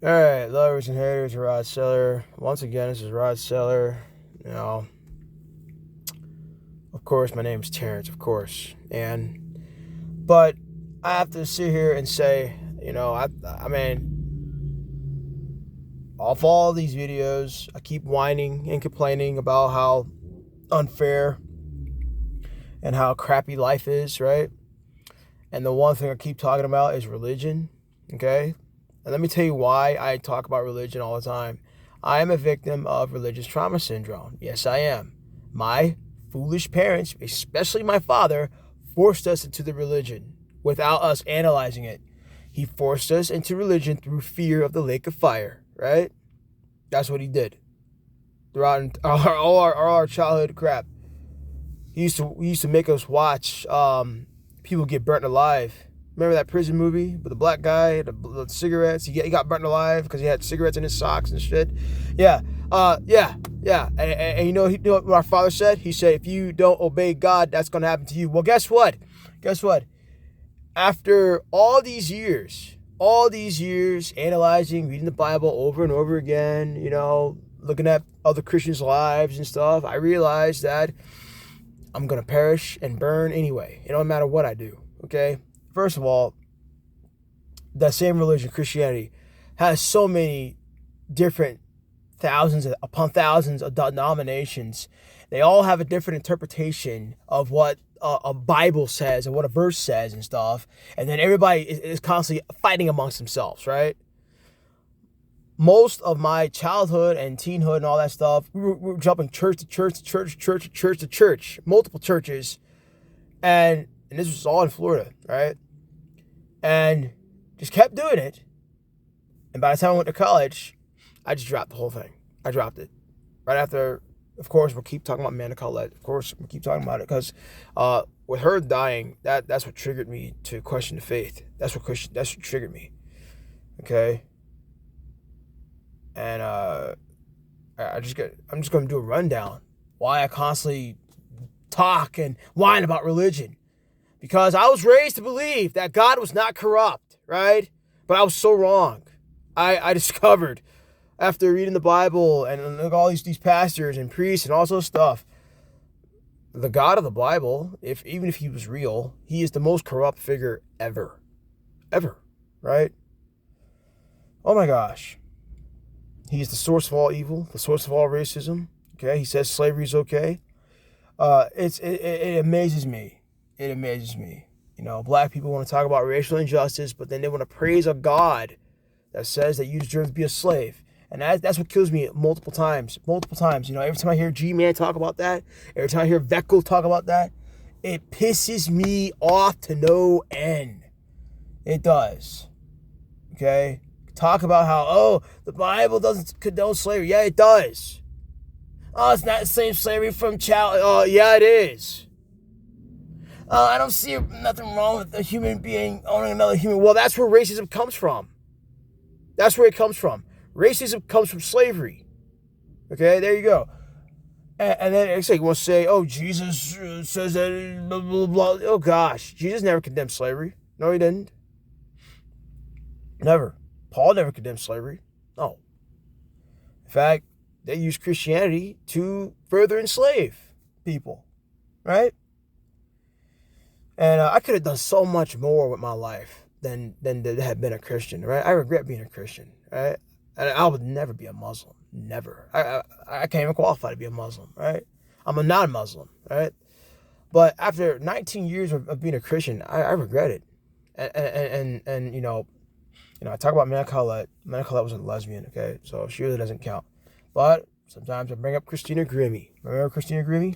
All right, lovers and haters, Rod Seller. Once again, this is Rod Seller. You know, of course, my name's Terrence, of course. But I have to sit here and say, I mean, off all these videos, I keep whining and complaining about how unfair and how crappy life is, right? And the one thing I keep talking about is religion, okay? And let me tell you why I talk about religion all the time. I am a victim of religious trauma syndrome. Yes, I am. My foolish parents, especially my father, forced us into the religion without us analyzing it. He forced us into religion through fear of the lake of fire, right? That's what he did throughout all our childhood crap. He used to make us watch people get burnt alive. Remember that prison movie with the black guy, the cigarettes? He got burnt alive because he had cigarettes in his socks and shit. Yeah. And you know what our father said? He said, if you don't obey God, that's going to happen to you. Well, guess what? After all these years analyzing, reading the Bible over and over again, looking at other Christians' lives and stuff, I realized that I'm going to perish and burn anyway. It don't matter what I do, okay? First of all, that same religion, Christianity, has so many different thousands upon thousands of denominations. They all have a different interpretation of what a Bible says and what a verse says and stuff. And then everybody is constantly fighting amongst themselves, right? Most of my childhood and teenhood and all that stuff, we were jumping church to church to church to church to church to church, multiple churches. And this was all in Florida, right? And just kept doing it. And by the time I went to college, I just dropped the whole thing. I dropped it. Right after, of course, we'll keep talking about Amanda Collette. Of course, we'll keep talking about it because with her dying, that's what triggered me to question the faith. That's what triggered me. Okay? And I'm just going to do a rundown why I constantly talk and whine about religion. Because I was raised to believe that God was not corrupt, right? But I was so wrong. I discovered after reading the Bible and look all these pastors and priests and all sorts of stuff, the God of the Bible, even if he was real, he is the most corrupt figure ever. Ever, right? Oh my gosh. He is the source of all evil, the source of all racism. Okay, he says slavery is okay. It amazes me. It amazes me. Black people want to talk about racial injustice, but then they want to praise a God that says that you deserve to be a slave. And that's what kills me multiple times. Every time I hear G-Man talk about that, every time I hear Veckel talk about that, it pisses me off to no end. It does. Okay? Talk about how, the Bible doesn't condone slavery. Yeah, it does. Oh, it's not the same slavery from child. Oh, yeah, it is. I don't see nothing wrong with a human being owning another human. Well, that's where racism comes from. That's where it comes from. Racism comes from slavery. Okay, there you go. And then it's like you want to say, Jesus says that, blah, blah, blah. Oh, gosh. Jesus never condemned slavery. No, he didn't. Never. Paul never condemned slavery. No. In fact, they used Christianity to further enslave people. Right? And I could have done so much more with my life than to have been a Christian, right? I regret being a Christian, right? And I would never be a Muslim. Never. I can't even qualify to be a Muslim, right? I'm a non-Muslim, right? But after 19 years of being a Christian, I regret it. And I talk about Amanda Collette. Amanda Collette was a lesbian, okay? So she really doesn't count. But sometimes I bring up Christina Grimmie. Remember Christina Grimmie?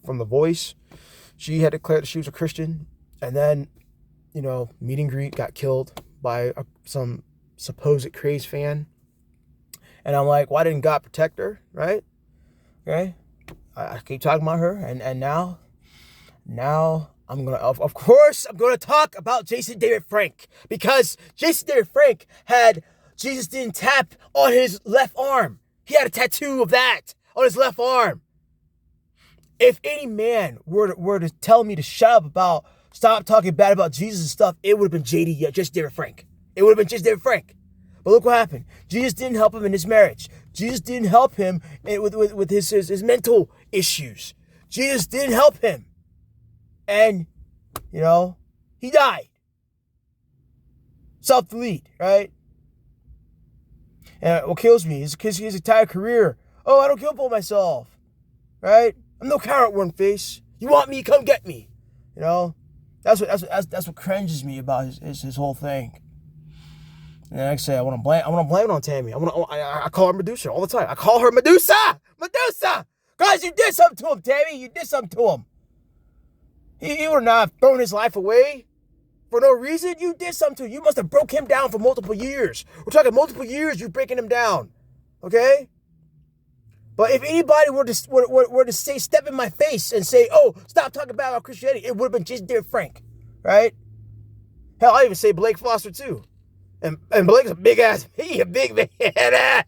From The Voice. She had declared that she was a Christian, and then, meet and greet, got killed by some supposed crazed fan. And I'm like, why didn't God protect her, right? Okay? I keep talking about her, and now I'm going to, of course, I'm going to talk about Jason David Frank, because Jason David Frank had Jesus didn't tap on his left arm. He had a tattoo of that on his left arm. If any man were to tell me to shut up stop talking bad about Jesus and stuff, it would have been Jason David Frank. It would have been Jason David Frank. But look what happened. Jesus didn't help him in his marriage. Jesus didn't help him with his mental issues. Jesus didn't help him. And, he died. Self-delete, right? And what kills me is his entire career. Oh, I don't kill for myself, right? I'm no carrot worm face. You want me? Come get me. That's what cringes me about his whole thing. And like I say, I want to blame it on Tammy. I call her Medusa all the time. I call her Medusa, guys. You did something to him, Tammy. You did something to him. He would not have thrown his life away for no reason. You did something to him. You must have broke him down for multiple years. We're talking multiple years. You breaking him down, okay? But if anybody were to say, step in my face and say, oh, stop talking about Christianity, it would have been just dear Frank, right? Hell, I even say Blake Foster too. And Blake's a big ass, he a big man.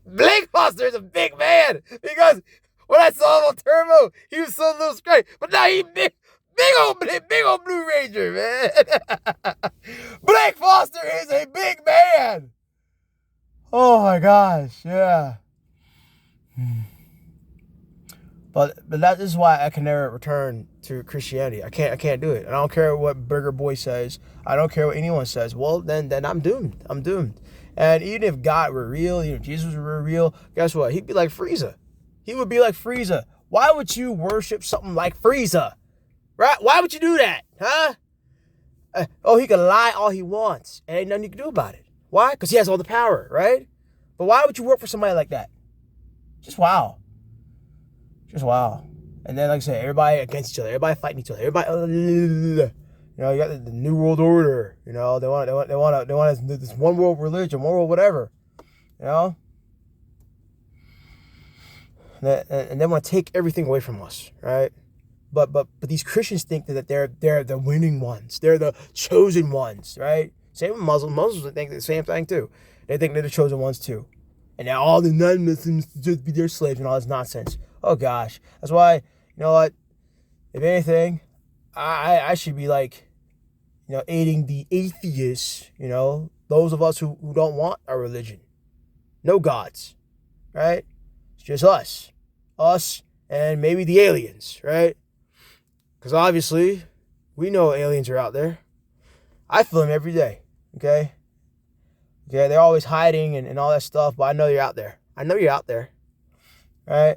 Blake Foster is a big man because when I saw him on Turbo, he was so little straight. But now he big old Blue Ranger, man. Blake Foster is a big man. Oh my gosh, yeah. But that is why I can never return to Christianity. I can't do it. I don't care what Burger Boy says. I don't care what anyone says. Well, then I'm doomed. I'm doomed. And even if God were real, even if Jesus were real, guess what? He'd be like Frieza. He would be like Frieza. Why would you worship something like Frieza? Right? Why would you do that? Huh? He can lie all he wants, and ain't nothing you can do about it. Why? Because he has all the power, right? But why would you work for somebody like that? Just wow. And then, like I said, everybody against each other. Everybody fighting each other. Everybody, you got the New World Order. They want this one world religion, one world whatever. And they want to take everything away from us, right? But these Christians think that they're the winning ones. They're the chosen ones, right? Same with Muslims. Muslims think the same thing too. They think they're the chosen ones too. And now all the non-Muslims just be their slaves and all this nonsense. Oh gosh. That's why, you know what? If anything, I should be aiding the atheists, those of us who don't want a religion. No gods. Right? It's just us. Us and maybe the aliens, right? Because obviously, we know aliens are out there. I feel them every day, okay? Yeah, they're always hiding and all that stuff, but I know you're out there. Right?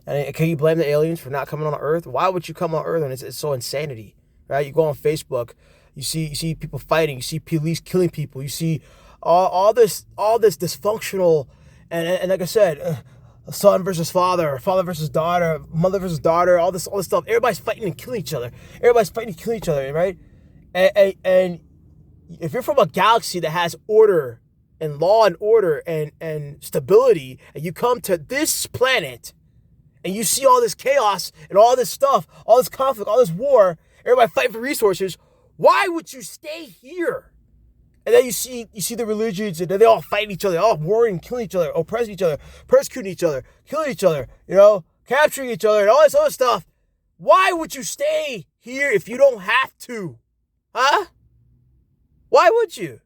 And can you blame the aliens for not coming on Earth? Why would you come on Earth? And it's so insanity, right? You go on Facebook, you see people fighting, you see police killing people, you see all this dysfunctional, and like I said, son versus father versus daughter, mother versus daughter, all this stuff. Everybody's fighting and killing each other. Right? And if you're from a galaxy that has order and law and order and stability, and you come to this planet and you see all this chaos and all this stuff, all this conflict, all this war, everybody fighting for resources, why would you stay here? And then you see the religions, and then they all fighting each other, all warring, killing each other, oppressing each other, persecuting each other, killing each other, capturing each other, and all this other stuff. Why would you stay here if you don't have to? Huh? Why would you?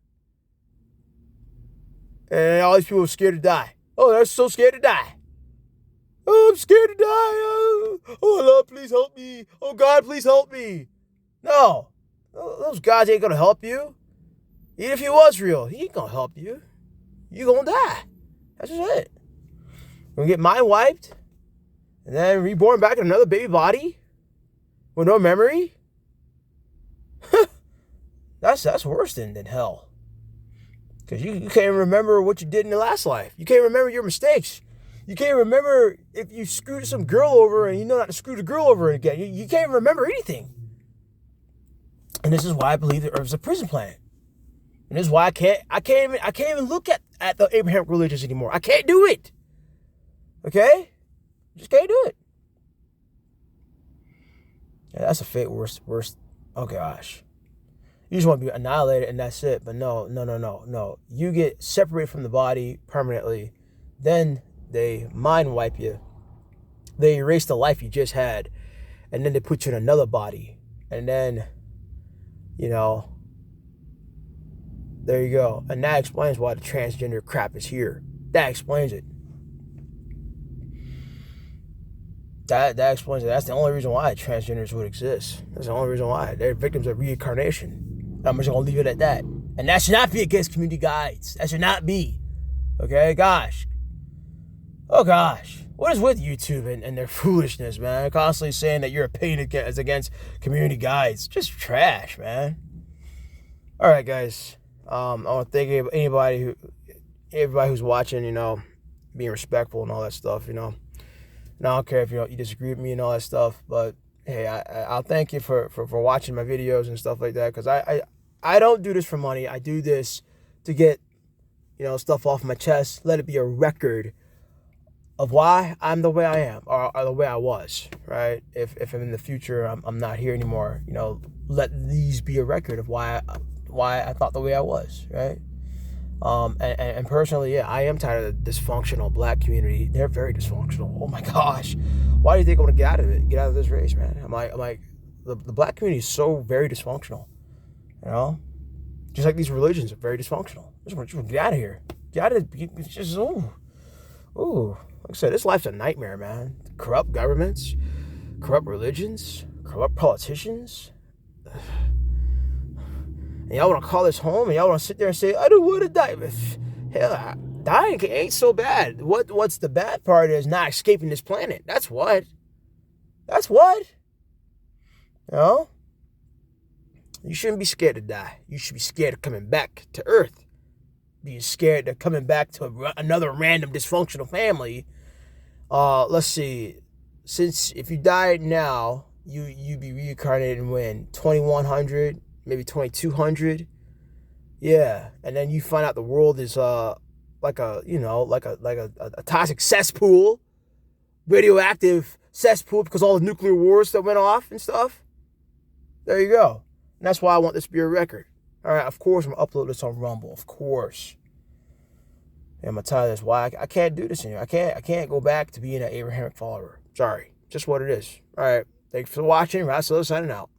And all these people are scared to die. Oh, they're so scared to die. Oh, I'm scared to die. Oh, Lord, please help me. Oh, God, please help me. No. Those gods ain't going to help you. Even if he was real, he ain't going to help you. You're going to die. That's just it. You're going to get mind wiped and then reborn back in another baby body with no memory. That's worse than hell. Because you can't even remember what you did in the last life. You can't remember your mistakes. You can't remember if you screwed some girl over and you know not to screw the girl over again. You can't even remember anything. And this is why I believe the earth is a prison planet. And this is why I can't even look at the Abrahamic religions anymore. I can't do it. Okay? Just can't do it. Yeah, that's a fate worst. Oh gosh. You just want to be annihilated and that's it. But no. You get separated from the body permanently. Then they mind wipe you. They erase the life you just had. And then they put you in another body. And then, There you go. And that explains why the transgender crap is here. That explains it. That explains it. That's the only reason why transgenders would exist. That's the only reason why. They're victims of reincarnation. I'm just going to leave it at that. And that should not be against community guides. That should not be. Okay? Gosh. Oh, gosh. What is with YouTube and their foolishness, man? Constantly saying that your opinion is against community guides. Just trash, man. All right, guys. I want to thank everybody who's watching, being respectful and all that stuff, And I don't care if you disagree with me and all that stuff, but hey, I'll thank you for watching my videos and stuff like that, because I don't do this for money. I do this to get stuff off my chest. Let it be a record of why I'm the way I am, or the way I was, right? If I'm in the future, I'm not here anymore. Let these be a record of why I thought the way I was, right? And personally, yeah, I am tired of the dysfunctional black community. They're very dysfunctional. Oh my gosh, why do you think I want to get out of it? Get out of this race, man. I'm like, the black community is so very dysfunctional. Just like these religions are very dysfunctional. Just want to get out of here. Get out of it. It's just ooh. Like I said, this life's a nightmare, man. Corrupt governments, corrupt religions, corrupt politicians. And y'all want to call this home, and y'all want to sit there and say, I don't want to die. Hell, dying ain't so bad. What's the bad part is not escaping this planet. That's what. You shouldn't be scared to die. You should be scared of coming back to Earth. Being scared of coming back to another random dysfunctional family. Let's see. Since if you died now, you'd be reincarnated in when? 2100? Maybe 2200, yeah, and then you find out the world is like a toxic cesspool, radioactive cesspool, because all the nuclear wars that went off and stuff. There you go. And that's why I want this to be a record. All right, of course I'm gonna upload this on Rumble, of course. And I'm gonna tell you this why I can't do this anymore. I can't go back to being an Abrahamic follower. Sorry, just what it is. All right, thanks for watching. Russell signing out.